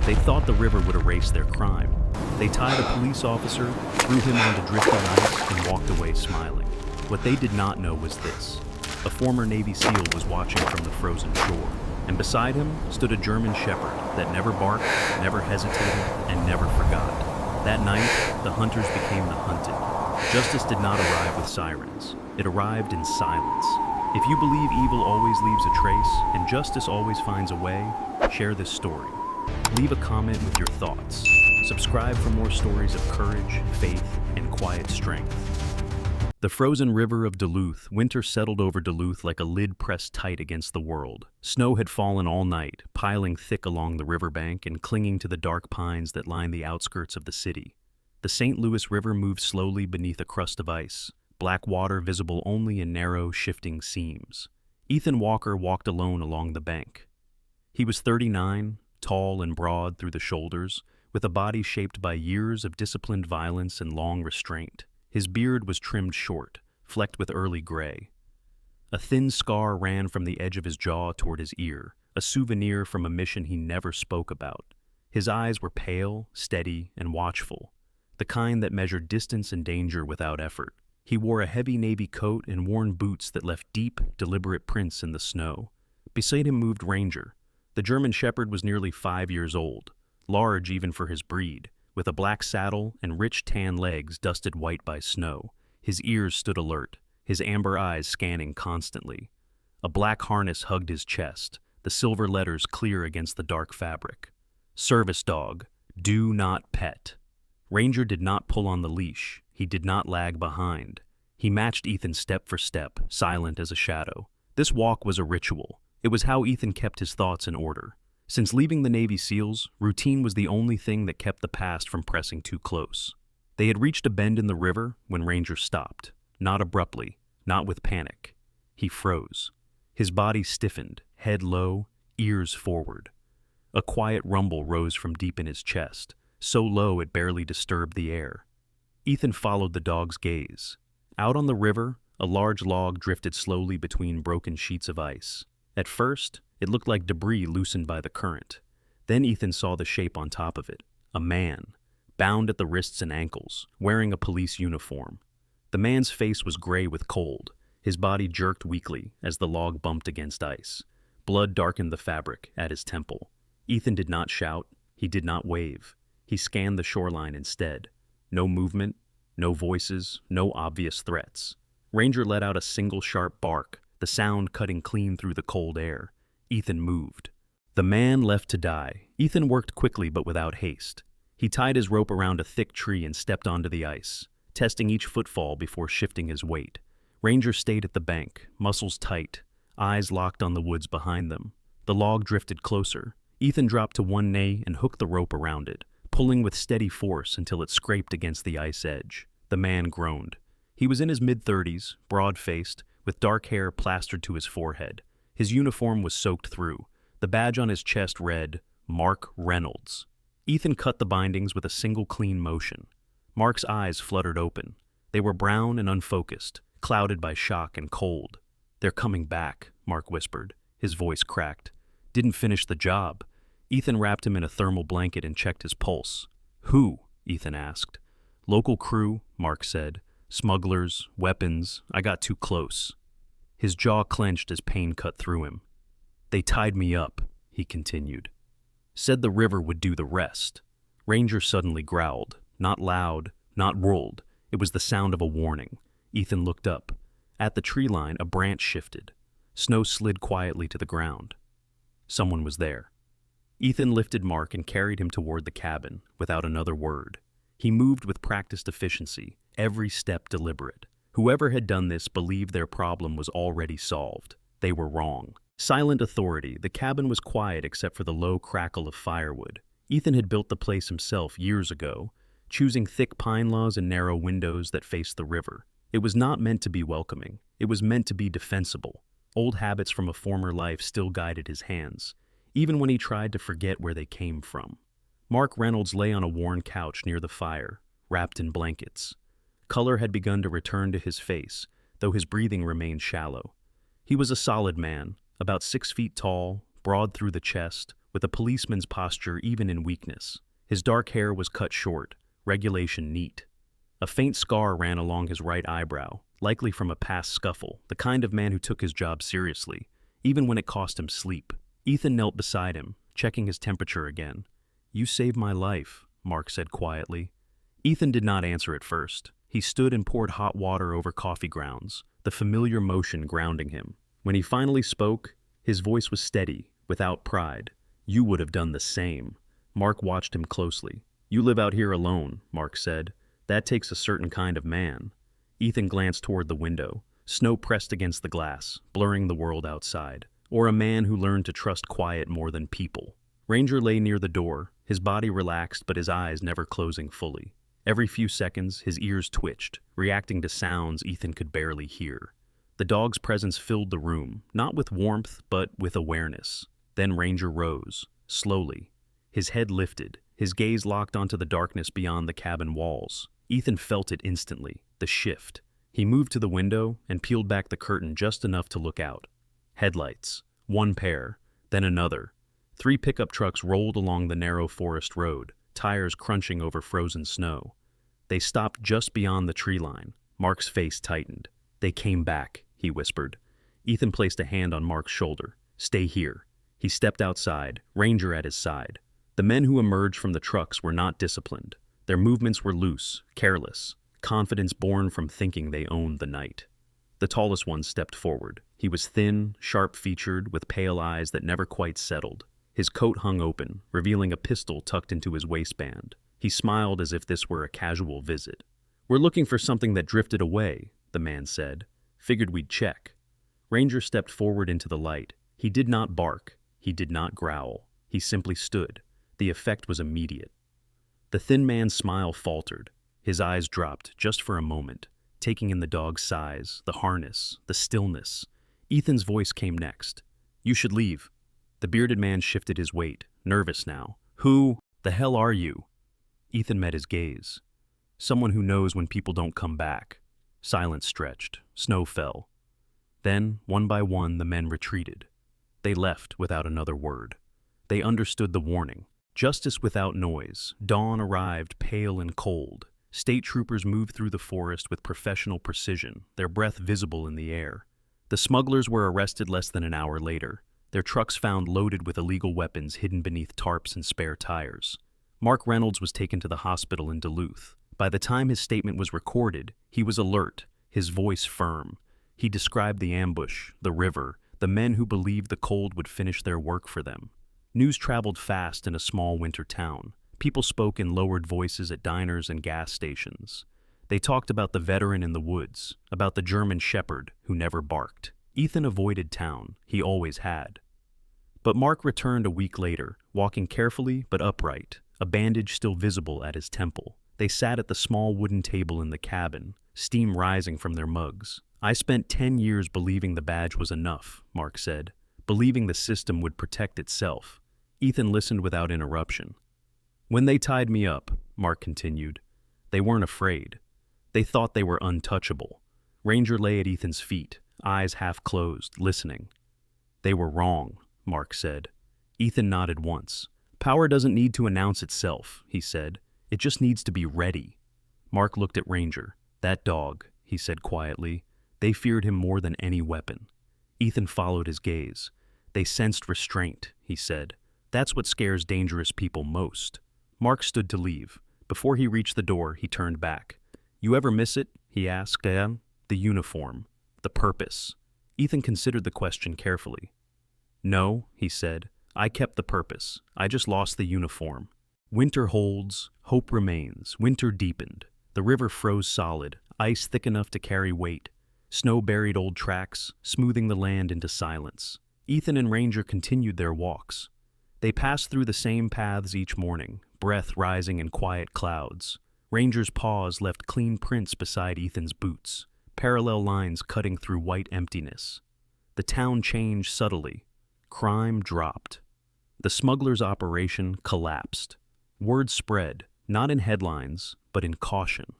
They thought the river would erase their crime. They tied a police officer, threw him onto drifting ice, and walked away smiling. What they did not know was this. A former Navy SEAL was watching from the frozen shore, and beside him stood a German shepherd that never barked, never hesitated, and never forgot. That night, the hunters became the hunted. Justice did not arrive with sirens. It arrived in silence. If you believe evil always leaves a trace and justice always finds a way, share this story. Leave a comment with your thoughts. Subscribe for more stories of courage, faith, and quiet strength. The frozen river of Duluth. Winter settled over Duluth like a lid pressed tight against the world. Snow had fallen all night, piling thick along the riverbank and clinging to the dark pines that line the outskirts of the city. The St. Louis River moved slowly beneath a crust of ice, black water visible only in narrow, shifting seams. Ethan Walker walked alone along the bank. He was 39, tall and broad through the shoulders, with a body shaped by years of disciplined violence and long restraint. His beard was trimmed short, flecked with early gray. A thin scar ran from the edge of his jaw toward his ear, a souvenir from a mission he never spoke about. His eyes were pale, steady, and watchful, the kind that measured distance and danger without effort. He wore a heavy navy coat and worn boots that left deep, deliberate prints in the snow. Beside him moved Ranger. The German shepherd was nearly 5 years old, large even for his breed, with a black saddle and rich tan legs dusted white by snow. His ears stood alert, his amber eyes scanning constantly. A black harness hugged his chest, the silver letters clear against the dark fabric. Service dog, do not pet. Ranger did not pull on the leash. He did not lag behind. He matched Ethan step for step, silent as a shadow. This walk was a ritual. It was how Ethan kept his thoughts in order. Since leaving the Navy SEALs, routine was the only thing that kept the past from pressing too close. They had reached a bend in the river when Ranger stopped, not abruptly, not with panic. He froze. His body stiffened, head low, ears forward. A quiet rumble rose from deep in his chest, so low it barely disturbed the air. Ethan followed the dog's gaze. Out on the river, a large log drifted slowly between broken sheets of ice. At first, it looked like debris loosened by the current. Then Ethan saw the shape on top of it, a man, bound at the wrists and ankles, wearing a police uniform. The man's face was gray with cold. His body jerked weakly as the log bumped against ice. Blood darkened the fabric at his temple. Ethan did not shout. He did not wave. He scanned the shoreline instead. No movement, no voices, no obvious threats. Ranger let out a single sharp bark, the sound cutting clean through the cold air. Ethan moved. The man left to die. Ethan worked quickly but without haste. He tied his rope around a thick tree and stepped onto the ice, testing each footfall before shifting his weight. Ranger stayed at the bank, muscles tight, eyes locked on the woods behind them. The log drifted closer. Ethan dropped to one knee and hooked the rope around it, pulling with steady force until it scraped against the ice edge. The man groaned. He was in his mid-30s, broad-faced, with dark hair plastered to his forehead. His uniform was soaked through. The badge on his chest read, Mark Reynolds. Ethan cut the bindings with a single clean motion. Mark's eyes fluttered open. They were brown and unfocused, clouded by shock and cold. "They're coming back," Mark whispered. His voice cracked. "Didn't finish the job." Ethan wrapped him in a thermal blanket and checked his pulse. "Who?" Ethan asked. "Local crew," Mark said. "Smugglers, weapons. I got too close." His jaw clenched as pain cut through him. "They tied me up," he continued. "Said the river would do the rest." Ranger suddenly growled. Not loud, not rolled. It was the sound of a warning. Ethan looked up. At the tree line, a branch shifted. Snow slid quietly to the ground. Someone was there. Ethan lifted Mark and carried him toward the cabin, without another word. He moved with practiced efficiency, every step deliberate. Whoever had done this believed their problem was already solved. They were wrong. Silent authority, the cabin was quiet except for the low crackle of firewood. Ethan had built the place himself years ago, choosing thick pine logs and narrow windows that faced the river. It was not meant to be welcoming. It was meant to be defensible. Old habits from a former life still guided his hands, even when he tried to forget where they came from. Mark Reynolds lay on a worn couch near the fire, wrapped in blankets. Color had begun to return to his face, though his breathing remained shallow. He was a solid man, about 6 feet tall, broad through the chest, with a policeman's posture even in weakness. His dark hair was cut short, regulation neat. A faint scar ran along his right eyebrow, likely from a past scuffle, the kind of man who took his job seriously, even when it cost him sleep. Ethan knelt beside him, checking his temperature again. "You saved my life," Mark said quietly. Ethan did not answer at first. He stood and poured hot water over coffee grounds, the familiar motion grounding him. When he finally spoke, his voice was steady, without pride. "You would have done the same." Mark watched him closely. "You live out here alone," Mark said. "That takes a certain kind of man." Ethan glanced toward the window. Snow pressed against the glass, blurring the world outside. "Or a man who learned to trust quiet more than people." Ranger lay near the door, his body relaxed but his eyes never closing fully. Every few seconds, his ears twitched, reacting to sounds Ethan could barely hear. The dog's presence filled the room, not with warmth, but with awareness. Then Ranger rose, slowly. His head lifted, his gaze locked onto the darkness beyond the cabin walls. Ethan felt it instantly, the shift. He moved to the window and peeled back the curtain just enough to look out. Headlights, one pair, then another. 3 pickup trucks rolled along the narrow forest road, tires crunching over frozen snow. They stopped just beyond the tree line. Mark's face tightened. "They came back," he whispered. Ethan placed a hand on Mark's shoulder. "Stay here." He stepped outside, Ranger at his side. The men who emerged from the trucks were not disciplined. Their movements were loose, careless, confidence born from thinking they owned the night. The tallest one stepped forward. He was thin, sharp-featured, with pale eyes that never quite settled. His coat hung open, revealing a pistol tucked into his waistband. He smiled as if this were a casual visit. "We're looking for something that drifted away," the man said. "Figured we'd check." Ranger stepped forward into the light. He did not bark. He did not growl. He simply stood. The effect was immediate. The thin man's smile faltered. His eyes dropped, just for a moment, taking in the dog's size, the harness, the stillness. Ethan's voice came next. "You should leave." The bearded man shifted his weight, nervous now. "Who the hell are you?" Ethan met his gaze. "Someone who knows when people don't come back." Silence stretched. Snow fell. Then, one by one, the men retreated. They left without another word. They understood the warning. Justice without noise. Dawn arrived pale and cold. State troopers moved through the forest with professional precision, their breath visible in the air. The smugglers were arrested less than an hour later, their trucks found loaded with illegal weapons hidden beneath tarps and spare tires. Mark Reynolds was taken to the hospital in Duluth. By the time his statement was recorded, he was alert, his voice firm. He described the ambush, the river, the men who believed the cold would finish their work for them. News traveled fast in a small winter town. People spoke in lowered voices at diners and gas stations. They talked about the veteran in the woods, about the German shepherd who never barked. Ethan avoided town, he always had. But Mark returned a week later, walking carefully but upright, a bandage still visible at his temple. They sat at the small wooden table in the cabin, steam rising from their mugs. "I spent 10 years believing the badge was enough," Mark said, "believing the system would protect itself." Ethan listened without interruption. "When they tied me up," Mark continued, "they weren't afraid. They thought they were untouchable." Ranger lay at Ethan's feet, eyes half closed, listening. "They were wrong," Mark said. Ethan nodded once. "Power doesn't need to announce itself," he said. "It just needs to be ready." Mark looked at Ranger. "That dog," he said quietly. "They feared him more than any weapon." Ethan followed his gaze. "They sensed restraint," he said. "That's what scares dangerous people most." Mark stood to leave. Before he reached the door, he turned back. "You ever miss it?" he asked. "The uniform. The purpose." Ethan considered the question carefully. "No," he said. "I kept the purpose. I just lost the uniform." Winter holds, hope remains. Winter deepened. The river froze solid, ice thick enough to carry weight. Snow buried old tracks, smoothing the land into silence. Ethan and Ranger continued their walks. They passed through the same paths each morning, breath rising in quiet clouds. Ranger's paws left clean prints beside Ethan's boots, parallel lines cutting through white emptiness. The town changed subtly. Crime dropped. The smugglers' operation collapsed. Word spread, not in headlines, but in caution.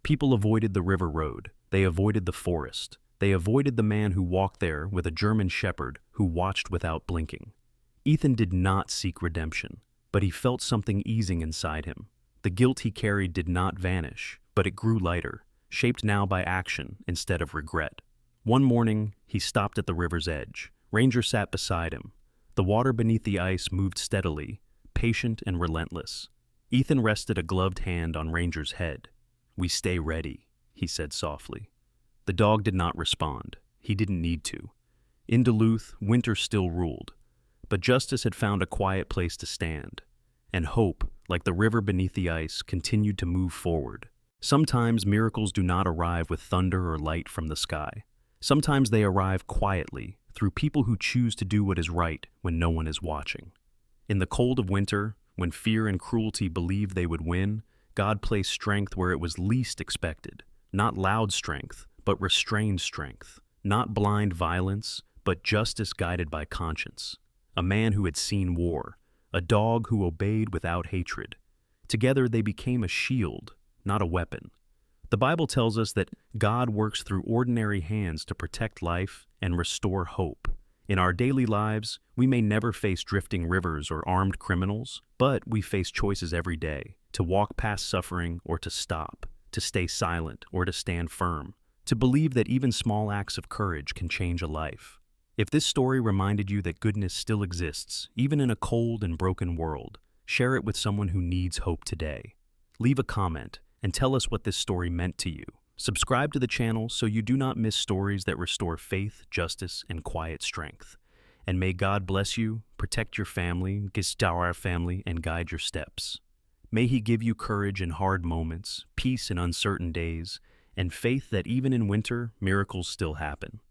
People avoided the river road. They avoided the forest. They avoided the man who walked there with a German shepherd who watched without blinking. Ethan did not seek redemption, but he felt something easing inside him. The guilt he carried did not vanish, but it grew lighter, shaped now by action instead of regret. One morning, he stopped at the river's edge. Ranger sat beside him. The water beneath the ice moved steadily, patient and relentless. Ethan rested a gloved hand on Ranger's head. "We stay ready," he said softly. The dog did not respond. He didn't need to. In Duluth, winter still ruled. But justice had found a quiet place to stand. And hope, like the river beneath the ice, continued to move forward. Sometimes miracles do not arrive with thunder or light from the sky. Sometimes they arrive quietly, through people who choose to do what is right when no one is watching. In the cold of winter, when fear and cruelty believed they would win, God placed strength where it was least expected. Not loud strength, but restrained strength. Not blind violence, but justice guided by conscience. A man who had seen war. A dog who obeyed without hatred. Together they became a shield, not a weapon. The Bible tells us that God works through ordinary hands to protect life and restore hope. In our daily lives, we may never face drifting rivers or armed criminals, but we face choices every day: to walk past suffering or to stop, to stay silent or to stand firm, to believe that even small acts of courage can change a life. If this story reminded you that goodness still exists, even in a cold and broken world, share it with someone who needs hope today. Leave a comment and tell us what this story meant to you. Subscribe to the channel so you do not miss stories that restore faith, justice, and quiet strength. And may God bless you, protect your family, our family, and guide your steps. May He give you courage in hard moments, peace in uncertain days, and faith that even in winter, miracles still happen.